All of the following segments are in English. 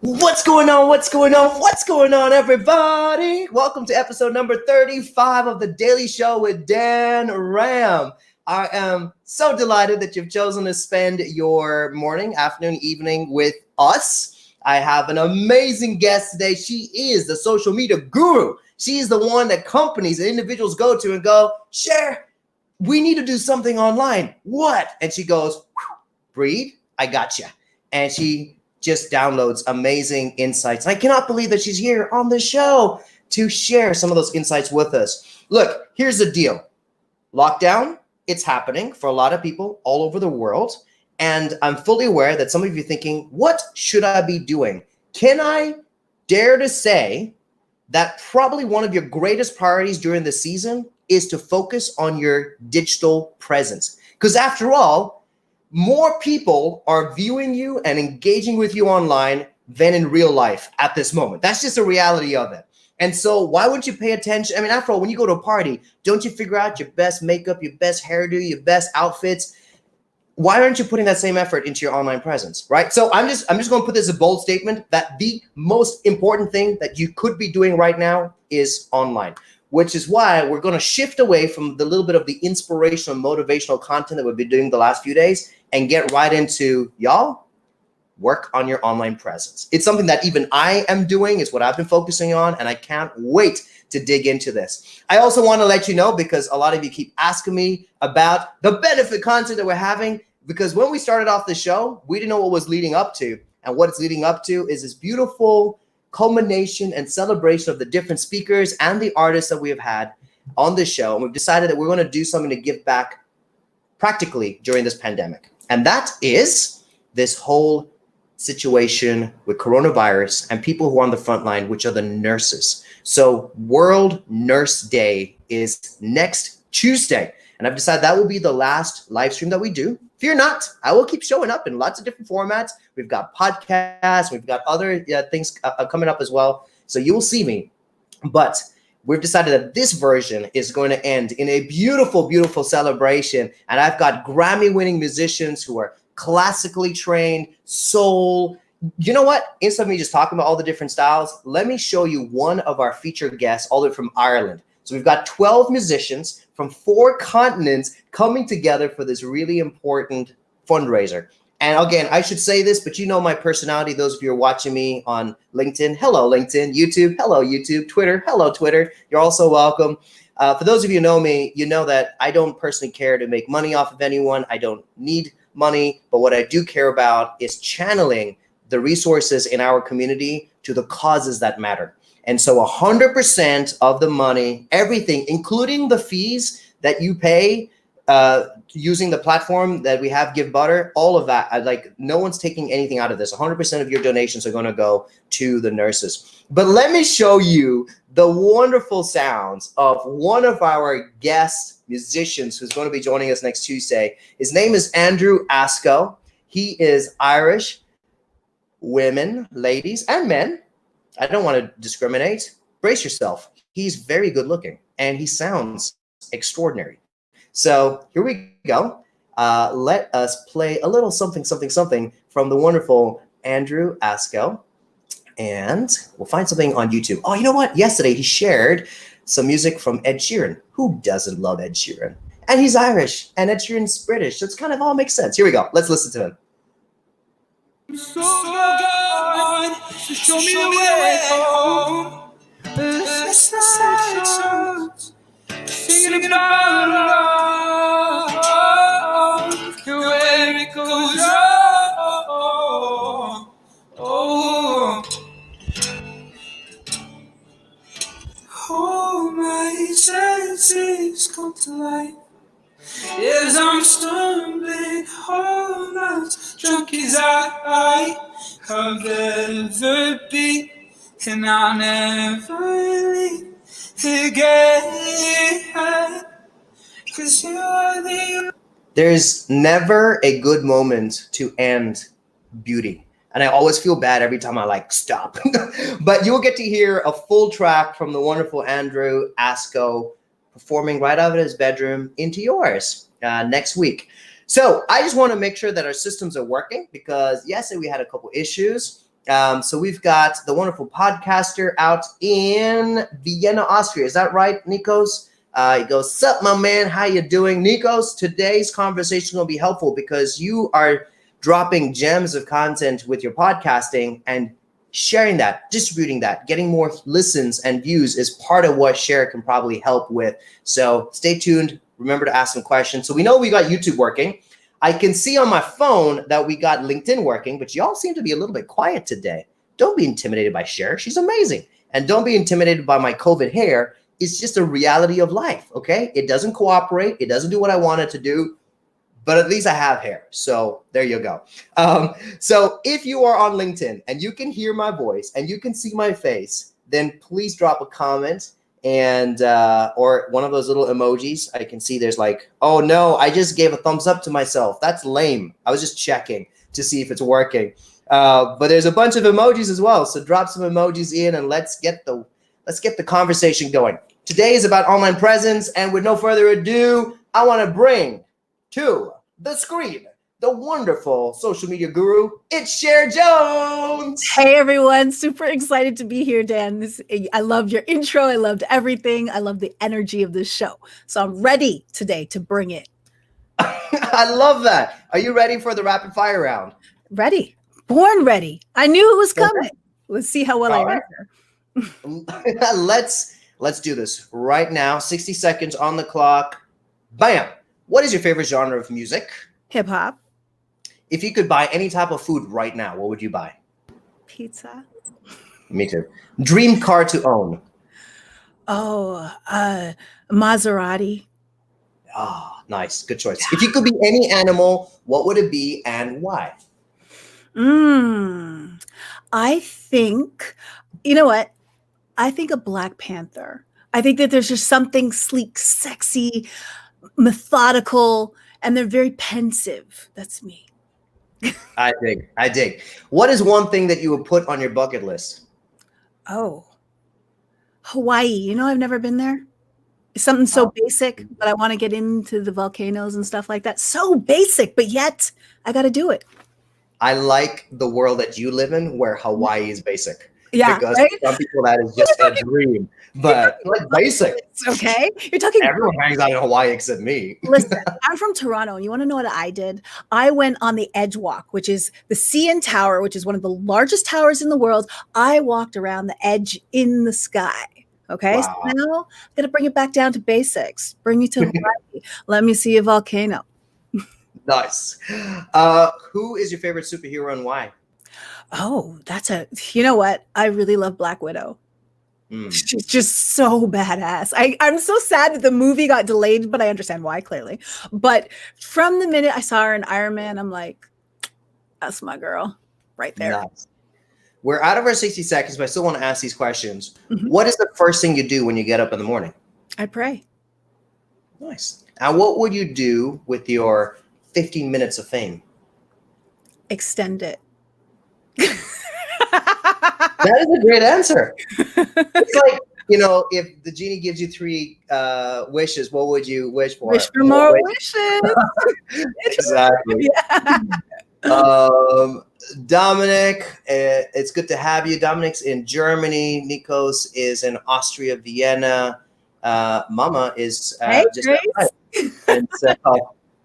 What's going on? What's going on? What's going on, everybody? Welcome to episode number 35 of The Daily Show with DanRam. I am so delighted that you've chosen to spend your morning, afternoon, evening with us. I have an amazing guest today. She is the social media guru. She is the one that companies and individuals go to and go, Cher, we need to do something online. What? And she goes, breathe, I got you. And she just downloads amazing insights. I cannot believe that she's here on the show to share some of those insights with us. Look, here's the deal. Lockdown, it's happening for a lot of people all over the world. And I'm fully aware that some of you are thinking, what should I be doing? Can I dare to say that probably one of your greatest priorities during the season is to focus on your digital presence? Because after all, more people are viewing you and engaging with you online than in real life at this moment. That's just the reality of it. And so why wouldn't you pay attention? I mean, after all, when you go to a party, don't you figure out your best makeup, your best hairdo, your best outfits? Why aren't you putting that same effort into your online presence, right? So I'm just going to put this as a bold statement that the most important thing that you could be doing right now is online, which is why we're going to shift away from the little bit of the inspirational, motivational content that we've been doing the last few days and get right into, y'all, work on your online presence. It's something that even I am doing. It's what I've been focusing on, and I can't wait to dig into this. I also want to let you know, because a lot of you keep asking me about the benefit content that we're having, because when we started off the show, we didn't know what was leading up to. And what it's leading up to is this beautiful culmination and celebration of the different speakers and the artists that we have had on the show. And we've decided that we're going to do something to give back practically during this pandemic. And that is this whole situation with coronavirus and people who are on the front line, which are the nurses. So World Nurse Day is next Tuesday. And I've decided that will be the last live stream that we do. Fear not, I will keep showing up in lots of different formats. We've got podcasts, we've got other things coming up as well. So you will see me. But we've decided that this version is going to end in a beautiful, beautiful celebration. And I've got Grammy-winning musicians who are classically trained, soul. You know what? Instead of me just talking about all the different styles, let me show you one of our featured guests all the way from Ireland. So we've got 12 musicians from 4 continents coming together for this really important fundraiser. And again, I should say this, but you know my personality. Those of you who are watching me on LinkedIn, hello, LinkedIn, YouTube, hello, YouTube, Twitter, hello, Twitter. You're also welcome. For those of you who know me, you know that I don't personally care to make money off of anyone. I don't need money, but what I do care about is channeling the resources in our community to the causes that matter. And so 100% of the money, everything, including the fees that you pay using the platform that we have, Give Butter, all of that, like no one's taking anything out of this. 100% of your donations are going to go to the nurses. But let me show you the wonderful sounds of one of our guest musicians who's going to be joining us next Tuesday. His name is Andrew Asco. He is Irish. Women, ladies, and men, I don't want to discriminate. Brace yourself. He's very good looking and he sounds extraordinary. So here we go. Let us play a little something, something, something from the wonderful Andrew Asco. And we'll find something on YouTube. Oh, you know what? Yesterday he shared some music from Ed Sheeran. Who doesn't love Ed Sheeran? And he's Irish and Ed Sheeran's British. So it's kind of all makes sense. Here we go. Let's listen to him. So good, so show me the way home. Let's songs, singing about love, the way it goes on. Oh, my senses come to life as I'm stumbling all night, drunk as I have ever been, and I'll never leave again, 'cause you are the... There's never a good moment to end beauty. And I always feel bad every time I like stop. But you will get to hear a full track from the wonderful Andrew Asco performing right out of his bedroom into yours next week. So I just want to make sure that our systems are working because yesterday we had a couple issues. So we've got the wonderful podcaster out in Vienna, Austria. Is that right, Nikos? He goes, "Sup, my man? How you doing?" Nikos, today's conversation will be helpful because you are dropping gems of content with your podcasting, and sharing that, distributing that, getting more listens and views is part of what Share can probably help with. So stay tuned. Remember to ask some questions. So we know we got YouTube working. I can see on my phone that we got LinkedIn working, but y'all seem to be a little bit quiet today. Don't be intimidated by Cher. She's amazing. And don't be intimidated by my COVID hair. It's just a reality of life, okay? It doesn't cooperate. It doesn't do what I want it to do, but at least I have hair. So there you go. So if you are on LinkedIn and you can hear my voice and you can see my face, then please drop a comment and or one of those little emojis. I can see there's like, oh no, I just gave a thumbs up to myself. That's lame. I was just checking to see if it's working. But there's a bunch of emojis as well. So drop some emojis in and let's get the conversation going. Today is about online presence, and with no further ado, I want to bring to the screen the wonderful social media guru. It's Cher Jones. Hey everyone, super excited to be here, Dan. I loved your intro. I loved everything. I love the energy of this show. So I'm ready today to bring it. I love that. Are you ready for the rapid fire round? Ready. Born ready. I knew it was coming. Let's see how well I answer. Let's do this right now. 60 seconds on the clock. Bam. What is your favorite genre of music? Hip hop. If you could buy any type of food right now, what would you buy? Pizza. Me too. Dream car to own. Oh, Maserati. Ah, nice. Good choice. If you could be any animal, what would it be and why? I think, you know what? I think a Black Panther. I think that there's just something sleek, sexy, methodical, and they're very pensive. That's me. I dig. What is one thing that you would put on your bucket list? Oh, Hawaii. You know, I've never been there. It's something so basic, but I want to get into the volcanoes and stuff like that. So basic, but yet I got to do it. I like the world that you live in where Hawaii is basic. Yeah, because right? some people that is just a dream, but like basic. Okay, you're talking. Everyone hangs out in Hawaii except me. Listen, I'm from Toronto, and you want to know what I did? I went on the Edge Walk, which is the CN Tower, which is one of the largest towers in the world. I walked around the edge in the sky. Okay, Wow. So now I'm gonna bring it back down to basics. Bring you to Hawaii. Let me see a volcano. Nice. Who is your favorite superhero and why? Oh, you know what? I really love Black Widow. She's just so badass. I'm so sad that the movie got delayed, but I understand why, clearly. But from the minute I saw her in Iron Man, I'm like, that's my girl right there. Nice. We're out of our 60 seconds, but I still want to ask these questions. What is the first thing you do when you get up in the morning? I pray. Nice. Now, what would you do with your 15 minutes of fame? Extend it. That is a great answer. It's like, if the genie gives you 3 wishes, what would you wish for? Wish for more wishes. Exactly. Yeah. Dominic, it's good to have you. Dominic's in Germany. Nikos is in Austria, Vienna. Mama is just outside.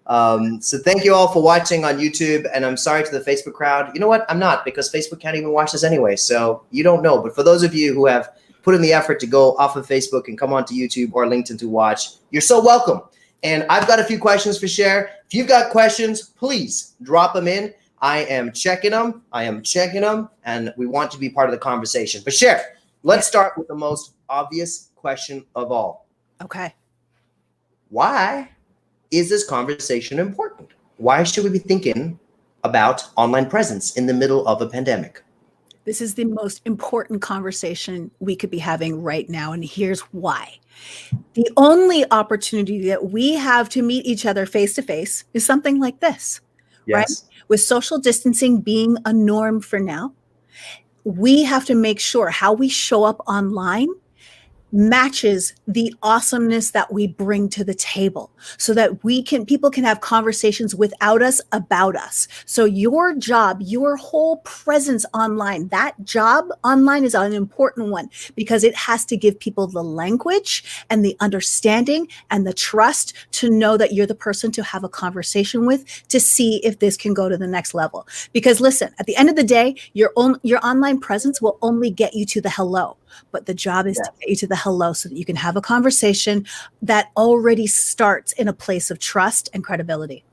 And so thank you all for watching on YouTube, and I'm sorry to the Facebook crowd. You know what? I'm not, because Facebook can't even watch this anyway, so you don't know. But for those of you who have put in the effort to go off of Facebook and come onto YouTube or LinkedIn to watch, you're so welcome. And I've got a few questions for Cher. If you've got questions, please drop them in. I am checking them, and we want to be part of the conversation. But Cher, let's start with the most obvious question of all. Okay. Why is this conversation important? Why should we be thinking about online presence in the middle of a pandemic? This is the most important conversation we could be having right now, and here's why. The only opportunity that we have to meet each other face to face is something like this, right? With social distancing being a norm for now, we have to make sure how we show up online matches the awesomeness that we bring to the table, so that people can have conversations without us, about us. So your job, your whole presence online, that job online is an important one, because it has to give people the language and the understanding and the trust to know that you're the person to have a conversation with, to see if this can go to the next level. Because listen, at the end of the day, your online presence will only get you to the hello. But the job is to get you to the hello, so that you can have a conversation that already starts in a place of trust and credibility.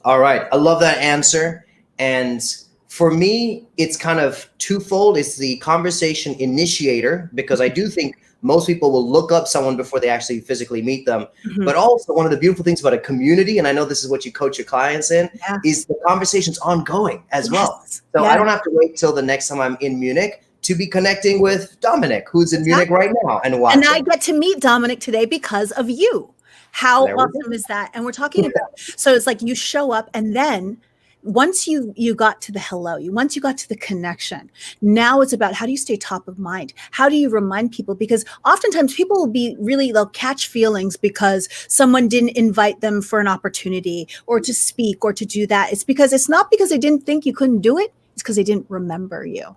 All right. I love that answer. And for me, it's kind of twofold. It's the conversation initiator, because I do think most people will look up someone before they actually physically meet them. Mm-hmm. But also, one of the beautiful things about a community, and I know this is what you coach your clients in, is the conversation's ongoing as well. So I don't have to wait till the next time I'm in Munich to be connecting with Dominic, who's in Munich right now and watching. And I get to meet Dominic today because of you. How awesome is that? And we're talking about, so it's like you show up, and then once you got to the hello, once you got to the connection, now it's about, how do you stay top of mind? How do you remind people? Because oftentimes people will be they'll catch feelings because someone didn't invite them for an opportunity or to speak or to do that. It's not because they didn't think you couldn't do it. It's because they didn't remember you.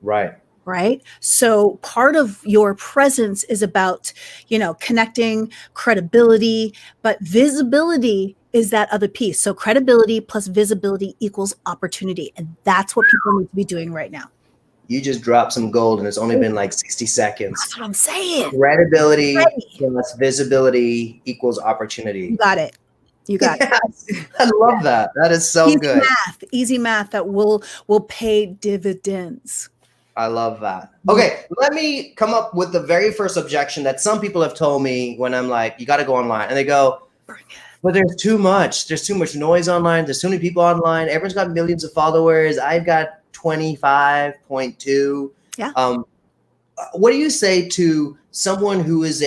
Right. So part of your presence is about, connecting, credibility, but visibility is that other piece. So credibility plus visibility equals opportunity. And that's what people need to be doing right now. You just dropped some gold, and it's only been like 60 seconds. That's what I'm saying. Credibility plus visibility equals opportunity. You got it. I love that. That is so good. Easy math that will pay dividends. I love that. Okay, let me come up with the very first objection that some people have told me when I'm like, you got to go online. And they go, but there's too much. There's too much noise online. There's too many people online. Everyone's got millions of followers. I've got 25.2. Yeah. What do you say to someone who is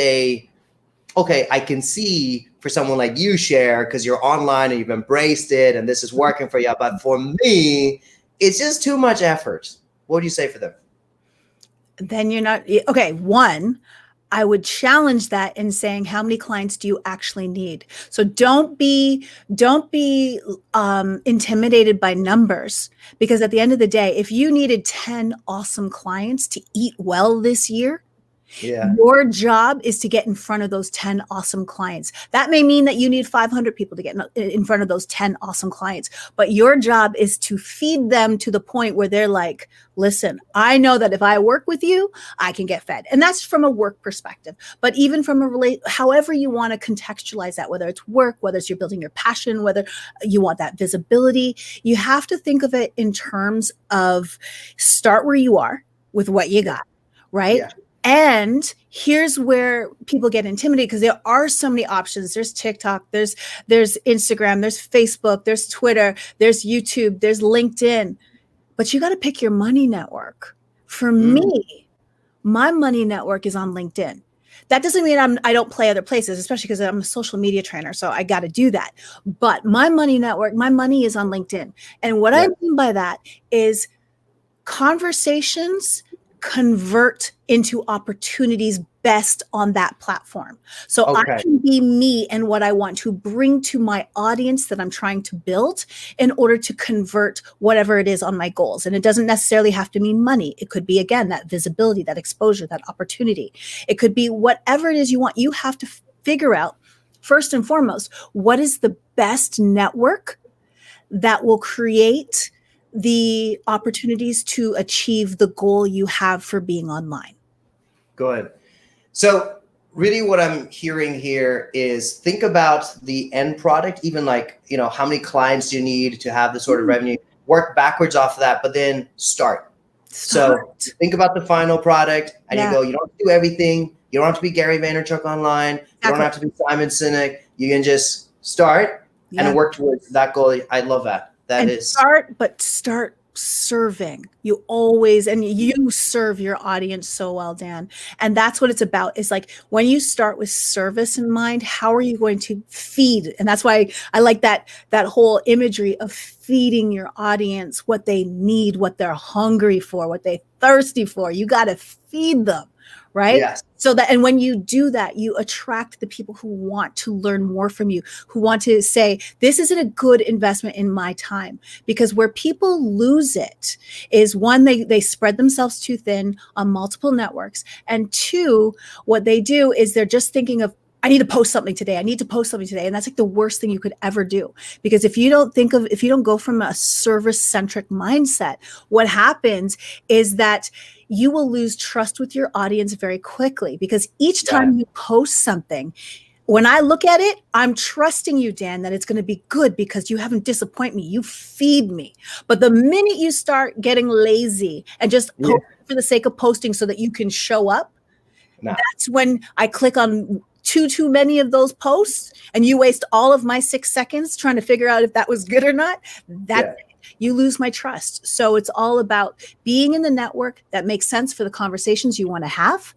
okay, I can see for someone like you, Cher, because you're online and you've embraced it and this is working for you. But for me, it's just too much effort. What do you say for them? Then you're not okay. One, I would challenge that in saying, how many clients do you actually need? So don't be intimidated by numbers, because at the end of the day, if you needed 10 awesome clients to eat well this year, your job is to get in front of those 10 awesome clients. That may mean that you need 500 people to get in front of those 10 awesome clients, but your job is to feed them to the point where they're like, listen, I know that if I work with you, I can get fed. And that's from a work perspective. But even from however you want to contextualize that, whether it's work, whether it's you're building your passion, whether you want that visibility, you have to think of it in terms of start where you are with what you got, right? Yeah. And here's where people get intimidated, because there are so many options. There's TikTok, there's Instagram, there's Facebook, there's Twitter, there's YouTube, there's LinkedIn. But you got to pick your money network. For me, my money network is on LinkedIn. That doesn't mean I don't play other places, especially because I'm a social media trainer. So I got to do that. But my money network, my money is on LinkedIn. And what I mean by that is conversations convert into opportunities best on that platform. So I can be me and what I want to bring to my audience that I'm trying to build in order to convert whatever it is on my goals. And it doesn't necessarily have to mean money. It could be, again, that visibility, that exposure, that opportunity. It could be whatever it is you want. You have to figure out, first and foremost, what is the best network that will create the opportunities to achieve the goal you have for being online. Good. So really what I'm hearing here is think about the end product, even like, how many clients you need to have the sort of revenue, work backwards off of that, but then start. So think about the final product and you go, you don't have to do everything. You don't have to be Gary Vaynerchuk online. You don't have to be Simon Sinek. You can just start and work towards that goal. I love that. Start serving. You always, and you serve your audience so well, Dan. And that's what it's about. Is like when you start with service in mind, how are you going to feed? And that's why I like that whole imagery of feeding your audience what they need, what they're hungry for, what they're thirsty for. You got to feed them. right? Yes. So that, and when you do that, you attract the people who want to learn more from you, who want to say, this isn't a good investment in my time. Because where people lose it is, one, they spread themselves too thin on multiple networks. And two, what they do is they're just thinking of, I need to post something today. I need to post something today. And that's like the worst thing you could ever do. Because if you don't go from a service-centric mindset, what happens is that you will lose trust with your audience very quickly. Because each time you post something, when I look at it, I'm trusting you, Dan, that it's going to be good because you haven't disappointed me. You feed me. But the minute you start getting lazy and just post for the sake of posting so that you can show up, that's when I click on too many of those posts and you waste all of my 6 seconds trying to figure out if that was good or not. You lose my trust. So it's all about being in the network that makes sense for the conversations you want to have,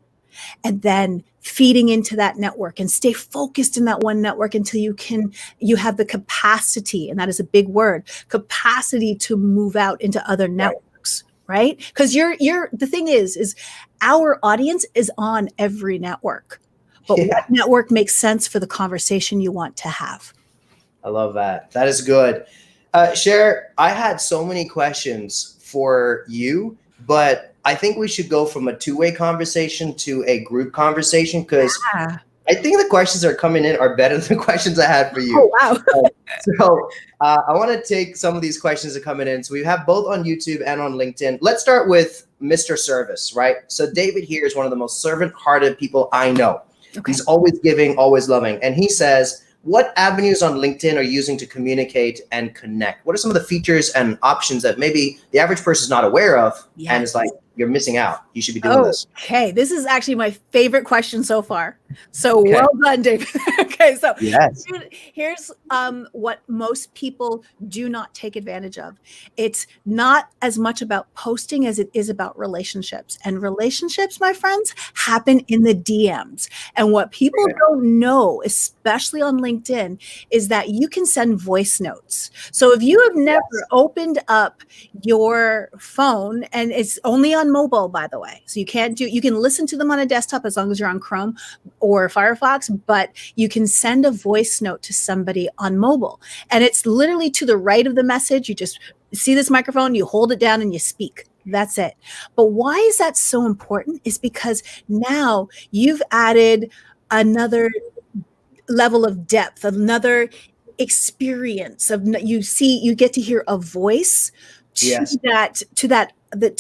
and then feeding into that network and stay focused in that one network until you have the capacity, and that is a big word, capacity to move out into other networks, right? Because the thing is our audience is on every network. But what network makes sense for the conversation you want to have? I love that. That is good. Cher, I had so many questions for you, but I think we should go from a two-way conversation to a group conversation, because I think the questions that are coming in are better than the questions I had for you. Oh, wow. So I want to take some of these questions that are coming in. So we have both on YouTube and on LinkedIn. Let's start with Mr. Service, right? So David here is one of the most servant-hearted people I know. Okay. He's always giving, always loving. And he says, what avenues on LinkedIn are you using to communicate and connect? What are some of the features and options that maybe the average person is not aware of? Yes. And it's like, you're missing out. You should be doing this. Okay. This is actually my favorite question so far. So well done, David. Okay. So here's what most people do not take advantage of. It's not as much about posting as it is about relationships. And relationships, my friends, happen in the DMs. And what people don't know, especially on LinkedIn, is that you can send voice notes. So if you have never opened up your phone, and it's only on mobile, by the way, so you can listen to them on a desktop as long as you're on Chrome or Firefox, but you can send a voice note to somebody on mobile, and it's literally to the right of the message. You just see this microphone, you hold it down and you speak. That's it. But why is that so important? Is because now you've added another level of depth, another experience of, you get to hear a voice to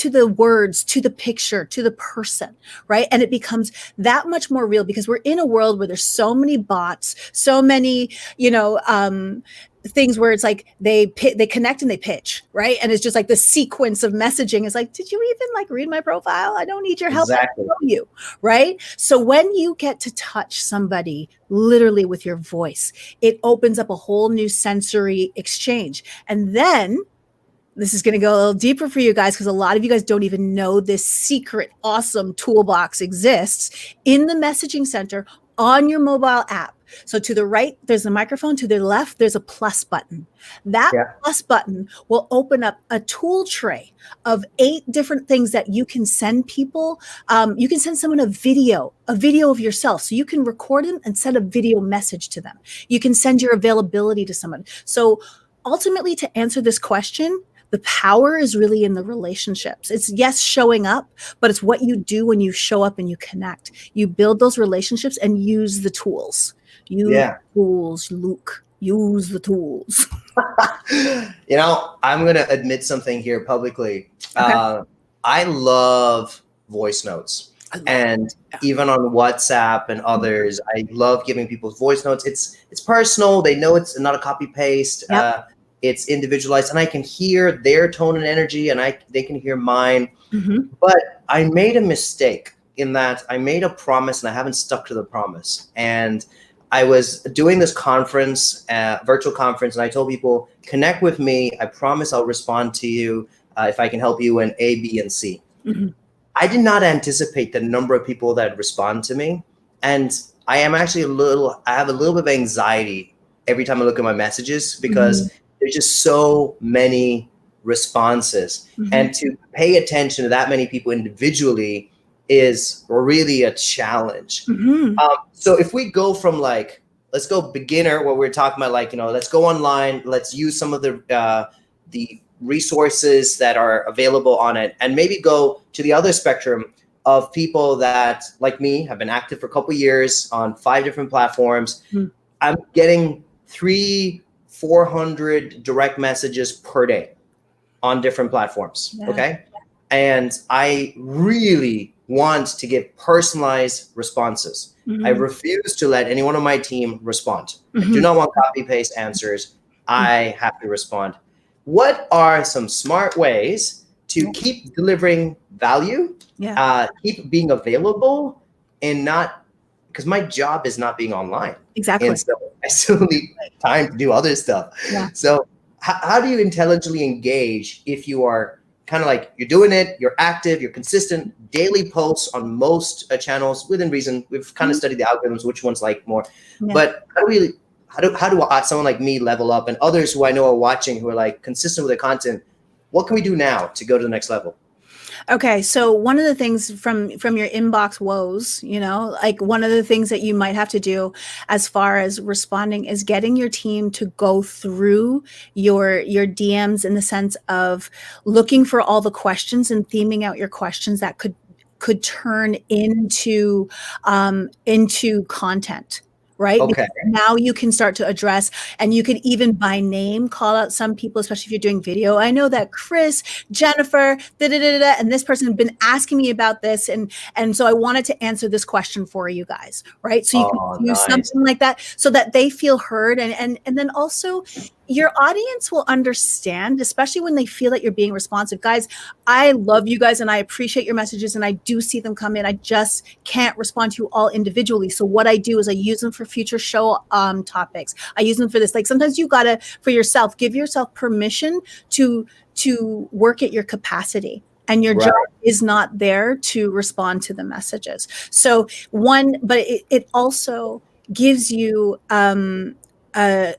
the words, to the picture, to the person, right? And it becomes that much more real, because we're in a world where there's so many bots, so many, things where it's like they connect and they pitch, right? And it's just like the sequence of messaging is like, did you even read my profile? I don't need your help. Exactly. I know you, right? So when you get to touch somebody literally with your voice, it opens up a whole new sensory exchange. And then this is going to go a little deeper for you guys, because a lot of you guys don't even know this secret, awesome toolbox exists in the messaging center on your mobile app. So to the right, there's a microphone. To the left, there's a plus button. That plus button will open up a tool tray of 8 different things that you can send people. You can send someone a video of yourself. So you can record them and send a video message to them. You can send your availability to someone. So ultimately, to answer this question, the power is really in the relationships. It's showing up, but it's what you do when you show up and you connect. You build those relationships and use the tools. Tools, Luke. Use the tools. I'm going to admit something here publicly. I love voice notes. Even on WhatsApp and others, I love giving people voice notes. It's personal. They know it's not a copy paste. It's individualized, and I can hear their tone and energy, and they can hear mine. Mm-hmm. But I made a mistake in that I made a promise and I haven't stuck to the promise. And I was doing this conference, virtual conference, and I told people, connect with me. I promise I'll respond to you if I can help you in A, B, and C. Mm-hmm. I did not anticipate the number of people that respond to me. And I am actually I have a little bit of anxiety every time I look at my messages, because there's just so many responses. Mm-hmm. And to pay attention to that many people individually is really a challenge. So if we go from like, let's go beginner, where we're talking about like, let's go online, let's use some of the resources that are available on it, and maybe go to the other spectrum of people that, like me, have been active for a couple of years on 5 different platforms. I'm getting 300-400 direct messages per day on different platforms. Okay. And I really want to give personalized responses. I refuse to let anyone on my team respond. I do not want copy paste answers. I have to respond. What are some smart ways to keep delivering value, keep being available, and not, because my job is not being online. Exactly. And so I still need time to do other stuff. So how do you intelligently engage if you are kind of like, you're doing it, you're active, you're consistent, daily posts on most channels within reason. We've kind of studied the algorithms, which ones like more, but how do someone like me level up, and others who I know are watching who are like consistent with their content? What can we do now to go to the next level? Okay, so one of the things from your inbox woes, like one of the things that you might have to do as far as responding is getting your team to go through your DMs in the sense of looking for all the questions and theming out your questions that could turn into content. Right? Okay. Because now you can start to address, and you could even by name call out some people, especially if you're doing video. I know that Chris, Jennifer, and this person have been asking me about this, and so I wanted to answer this question for you guys, right? So you can do something like that so that they feel heard, and then also your audience will understand, especially when they feel that you're being responsive. Guys, I love you guys and I appreciate your messages and I do see them come in. I just can't respond to you all individually. So what I do is I use them for future show topics. I use them for this. Like sometimes you gotta, for yourself, give yourself permission to work at your capacity. And your job is not there to respond to the messages. So but it also gives you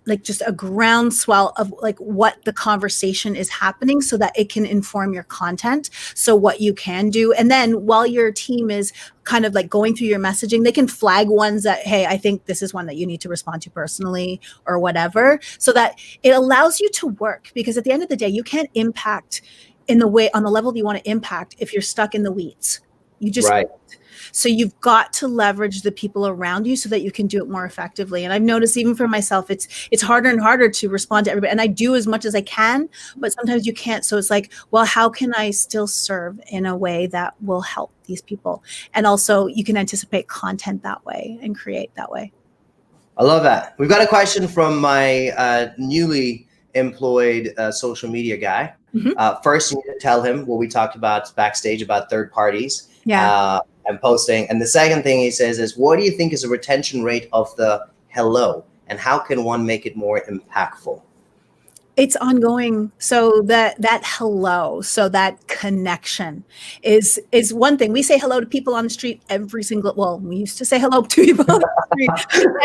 like just a groundswell of like what the conversation is happening so that it can inform your content. So what you can do. And then while your team is kind of like going through your messaging, they can flag ones that, hey, I think this is one that you need to respond to personally or whatever, so that it allows you to work. Because at the end of the day, you can't impact on the level you want to impact if you're stuck in the weeds. You just So you've got to leverage the people around you so that you can do it more effectively. And I've noticed even for myself, it's harder and harder to respond to everybody. And I do as much as I can, but sometimes you can't. So it's like, well, how can I still serve in a way that will help these people? And also you can anticipate content that way and create that way. I love that. We've got a question from my newly employed social media guy. First, you need to tell him what we talked about backstage about third parties. And posting. And the second thing he says is, what do you think is the retention rate of the hello, and how can one make it more impactful? It's ongoing. So that hello, so that connection is one thing. We say hello to people on the street we used to say hello to people on the street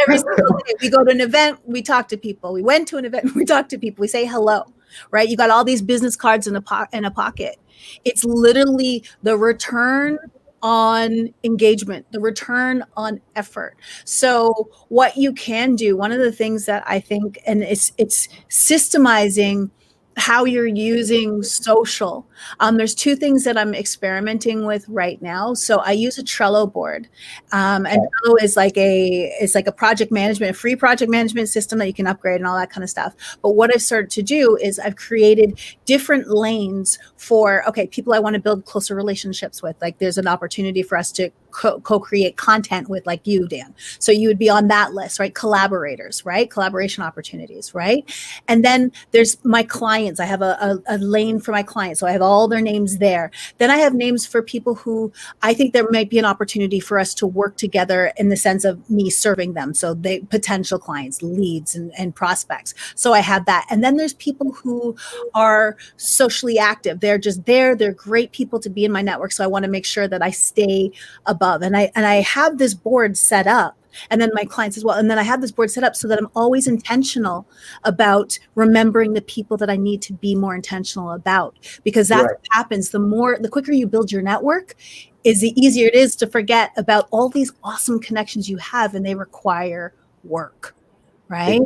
every single day. We go to an event, we talk to people. We went to an event, we talk to people. We say hello, right? You got all these business cards in a pocket. It's literally the return on engagement, the return on effort. So what you can do, one of the things that I think, and it's systemizing how you're using social. There's 2 things that I'm experimenting with right now. So I use a Trello board, and Trello is like a project management, a free project management system that you can upgrade and all that kind of stuff. But what I've started to do is I've created different lanes for, people I want to build closer relationships with. Like there's an opportunity for us to co-create content with, like you, Dan. So you would be on that list, right? Collaborators, right? Collaboration opportunities, right? And then there's my clients. I have a lane for my clients. So I have all their names there. Then I have names for people who I think there might be an opportunity for us to work together in the sense of me serving them. So they potential clients, leads and prospects. So I have that. And then there's people who are socially active. They're just there. They're great people to be in my network. So I want to make sure that I stay above. And I have this board set up. And then my clients as well. And then I have this board set up so that I'm always intentional about remembering the people that I need to be more intentional about, because that's what happens. The quicker you build your network, is the easier it is to forget about all these awesome connections you have, and they require work, right?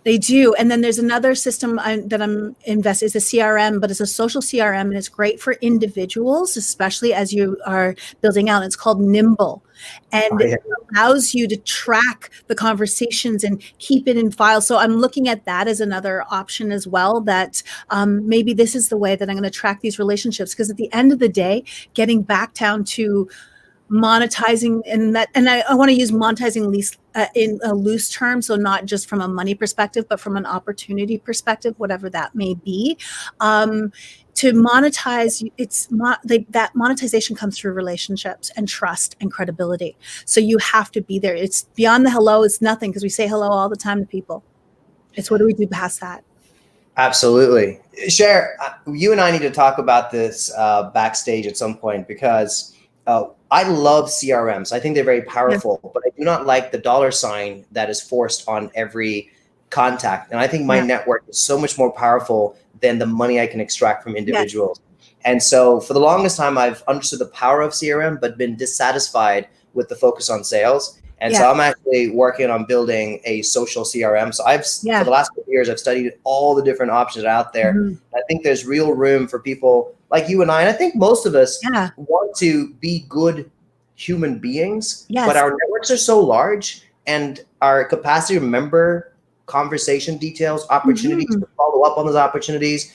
They do. And then there's another system that I'm invested. It's a CRM, but it's a social CRM, and it's great for individuals, especially as you are building out. It's called Nimble, and it allows you to track the conversations and keep it in files. So I'm looking at that as another option as well, that maybe this is the way that I'm going to track these relationships, because at the end of the day, getting back down to monetizing, and I want to use monetizing in a loose term, so not just from a money perspective, but from an opportunity perspective, whatever that may be. To monetize, that monetization comes through relationships and trust and credibility. So you have to be there. It's beyond the hello. It's nothing, because we say hello all the time to people. It's what do we do past that? Absolutely. Cher, you and I need to talk about this backstage at some point, because I love CRMs. I think they're very powerful, but I do not like the $ that is forced on every contact. And I think my network is so much more powerful than the money I can extract from individuals. And so for the longest time, I've understood the power of CRM, but been dissatisfied with the focus on sales. And so I'm actually working on building a social CRM. So for the last couple of years, I've studied all the different options out there. I think there's real room for people like you and I think most of us want to be good human beings, but our networks are so large, and our capacity to remember conversation details, opportunities to follow up on those opportunities,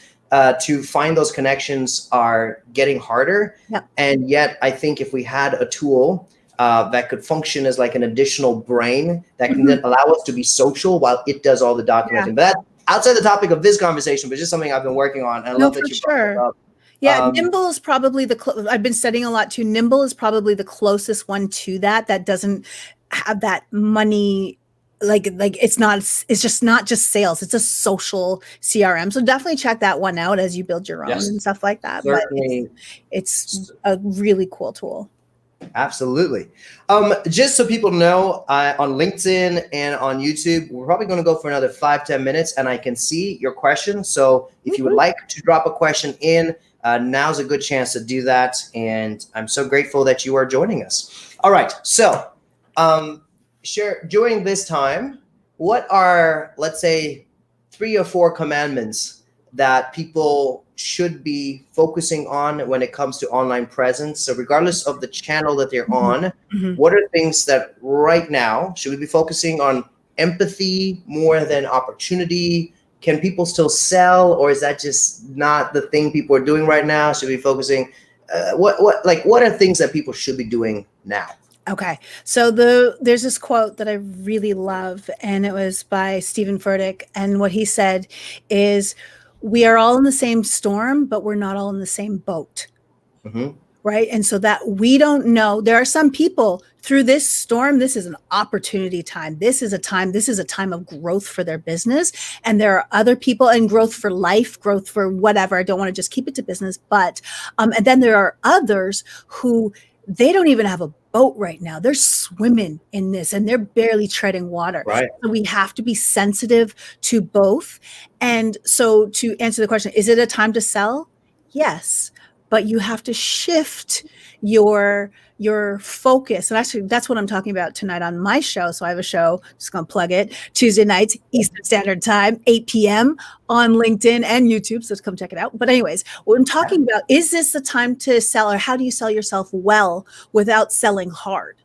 to find those connections are getting harder. And yet I think if we had a tool that could function as like an additional brain that can then allow us to be social while it does all the documenting. But that's outside the topic of this conversation, but just something I've been working on. And I love that you brought it up. Yeah, Nimble is probably I've been studying a lot too. Nimble is probably the closest one to that doesn't have that money. Like it's just not just sales. It's a social CRM. So definitely check that one out as you build your own and stuff like that. Certainly. But it's a really cool tool. Absolutely. Just so people know, on LinkedIn and on YouTube, we're probably going to go for another 5-10 minutes, and I can see your questions. So if you would like to drop a question in, now's a good chance to do that. And I'm so grateful that you are joining us. All right. So Cher, during this time, what are, let's say, 3 or 4 commandments that people should be focusing on when it comes to online presence? So regardless of the channel that they're on, what are things that right now should we be focusing on? Empathy more than opportunity? Can people still sell, or is that just not the thing people are doing right now? Should we be focusing? What are things that people should be doing now? Okay. So there's this quote that I really love, and it was by Stephen Furtick. And what he said is, we are all in the same storm, but we're not all in the same boat. Right. And so that we don't know, there are some people through this storm, this is an opportunity time. This is a time of growth for their business. And there are other people, and growth for life, growth for whatever. I don't want to just keep it to business, but, and then there are others who they don't even have a boat right now. They're swimming in this and they're barely treading water. Right. So we have to be sensitive to both. And so to answer the question, is it a time to sell? Yes. But you have to shift your focus. And actually, that's what I'm talking about tonight on my show. So I have a show, just going to plug it, Tuesday nights, Eastern Standard Time, 8 p.m. on LinkedIn and YouTube. So come check it out. But anyways, what I'm talking about, is this the time to sell, or how do you sell yourself well without selling hard?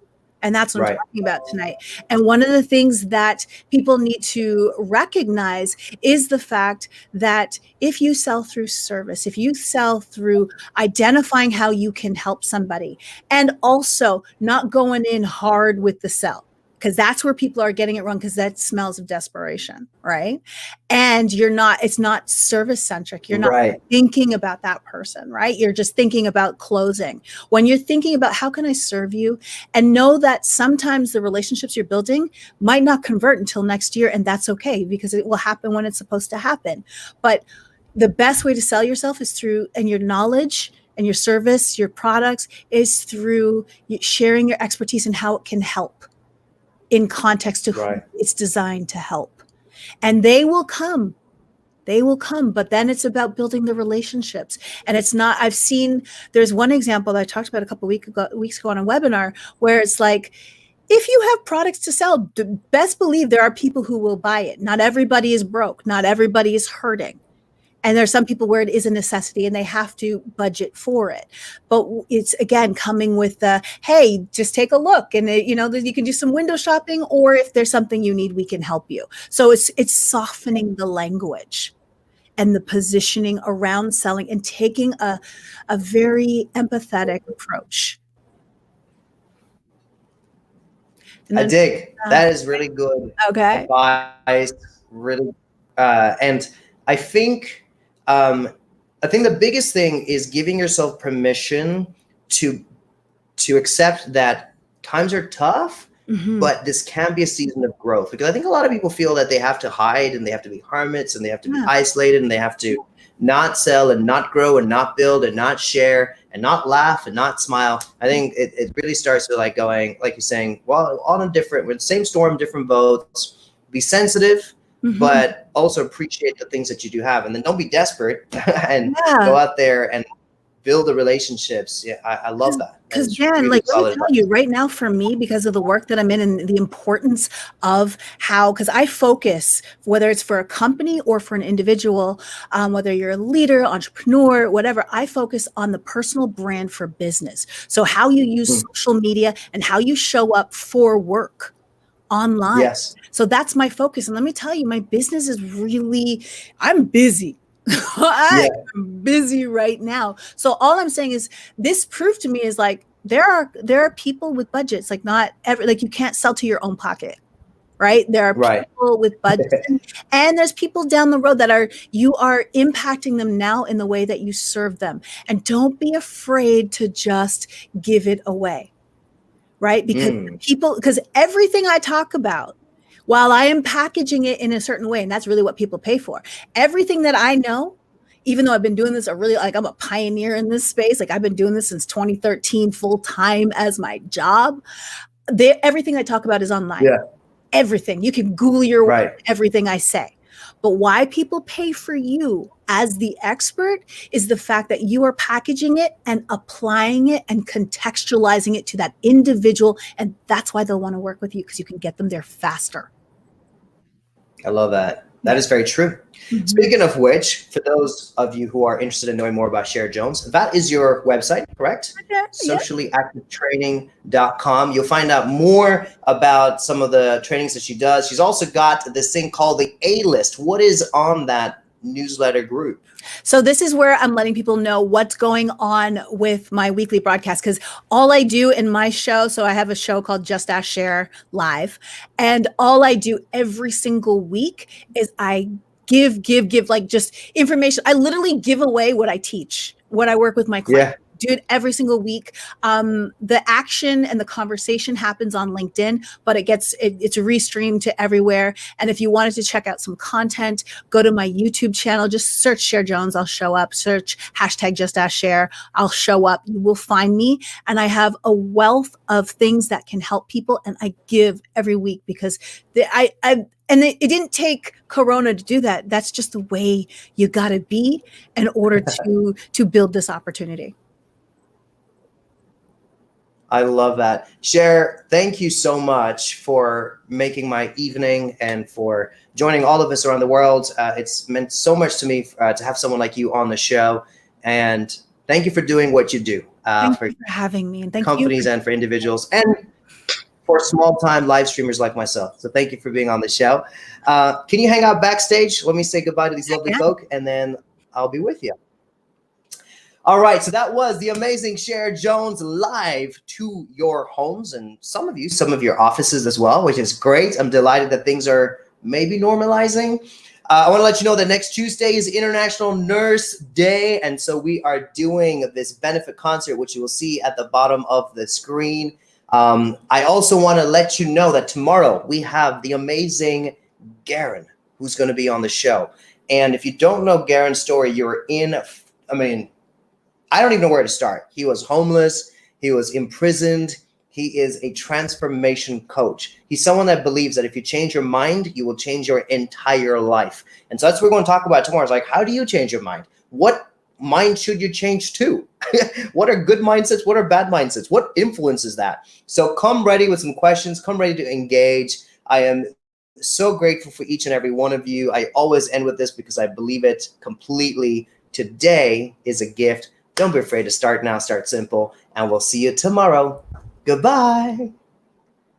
And that's what I'm talking about tonight. And one of the things that people need to recognize is the fact that if you sell through service, if you sell through identifying how you can help somebody, and also not going in hard with the sell, because that's where people are getting it wrong, because that smells of desperation, right? And it's not service centric. You're not thinking about that person, right? You're just thinking about closing. When you're thinking about how can I serve you, and know that sometimes the relationships you're building might not convert until next year, and that's okay, because it will happen when it's supposed to happen. But the best way to sell yourself is through, and your knowledge and your service, your products, is through sharing your expertise and how it can help in context to who it's designed to help. And they will come They will come, but then it's about building the relationships. And it's not, I've seen, there's one example that I talked about a couple weeks ago on a webinar where it's like, if you have products to sell, best believe there are people who will buy it. Not everybody is broke. Not everybody is hurting. And there's some people where it is a necessity and they have to budget for it. But it's, again, coming with the, hey, just take a look. And, you can do some window shopping, or if there's something you need, we can help you. So it's softening the language and the positioning around selling and taking a very empathetic approach. I dig. That is really good advice. Really, and I think the biggest thing is giving yourself permission to accept that times are tough, but this can be a season of growth. Because I think a lot of people feel that they have to hide and they have to be hermits and they have to be isolated and they have to not sell and not grow and not build and not share and not laugh and not smile. I think it really starts with like going, like you're saying, well, on a different, with the same storm, different boats. Be sensitive, but also appreciate the things that you do have, and then don't be desperate and go out there and build the relationships. Yeah, I love that. Because Dan, let me tell you right now, for me, because of the work that I'm in and the importance of how, because I focus, whether it's for a company or for an individual, whether you're a leader, entrepreneur, whatever, I focus on the personal brand for business. So how you use social media and how you show up for work online. Yes. So that's my focus. And let me tell you, my business is really, I'm busy. I'm busy right now. So all I'm saying is this proof to me is like, there are people with budgets, like not every, like you can't sell to your own pocket, right? There are people with budgets and there's people down the road that you are impacting them now in the way that you serve them. And don't be afraid to just give it away, right? Because everything I talk about, while I am packaging it in a certain way, and that's really what people pay for, everything that I know, even though I've been doing this, I'm a pioneer in this space. Like I've been doing this since 2013, full time as my job. Everything I talk about is online. Yeah. Everything. You can Google your way, everything I say. But why people pay for you as the expert is the fact that you are packaging it and applying it and contextualizing it to that individual. And that's why they'll want to work with you, because you can get them there faster. I love that. That is very true. Speaking of which, for those of you who are interested in knowing more about Cher Jones, that is your website, correct? Sociallyactivetraining.com. You'll find out more about some of the trainings that she does. She's also got this thing called the A-List. What is on that newsletter group? So this is where I'm letting people know what's going on with my weekly broadcast, because all I do in my show, so I have a show called Just Ask Cher Live, and all I do every single week is I give like just information. I literally give away what I teach, what I work with my clients. Do it every single week. The action and the conversation happens on LinkedIn, but it's restreamed to everywhere. And if you wanted to check out some content, go to my YouTube channel, just search Cher Jones. I'll show up. Search #JustAskSher. I'll show up. You will find me. And I have a wealth of things that can help people. And I give every week because it didn't take Corona to do that. That's just the way you got to be in order to build this opportunity. I love that. Cher, thank you so much for making my evening and for joining all of us around the world. It's meant so much to me to have someone like you on the show. And thank you for doing what you do. Thank you for having me. And thank companies you. And for individuals and for small-time live streamers like myself. So thank you for being on the show. Can you hang out backstage? Let me say goodbye to these lovely folk, and then I'll be with you. All right, so that was the amazing Cher Jones live to your homes and some of your offices as well, which is great. I'm delighted that things are maybe normalizing. I want to let you know that next Tuesday is International Nurse Day, and so we are doing this benefit concert, which you will see at the bottom of the screen. I also want to let you know that tomorrow we have the amazing Garen, who's going to be on the show. And if you don't know Garen's story, I don't even know where to start. He was homeless. He was imprisoned. He is a transformation coach. He's someone that believes that if you change your mind, you will change your entire life. And so that's what we're going to talk about tomorrow. It's like, how do you change your mind? What mind should you change to? What are good mindsets? What are bad mindsets? What influences that? So come ready with some questions. Come ready to engage. I am so grateful for each and every one of you. I always end with this because I believe it completely. Today is a gift. Don't be afraid to start now. Start simple. And we'll see you tomorrow. Goodbye.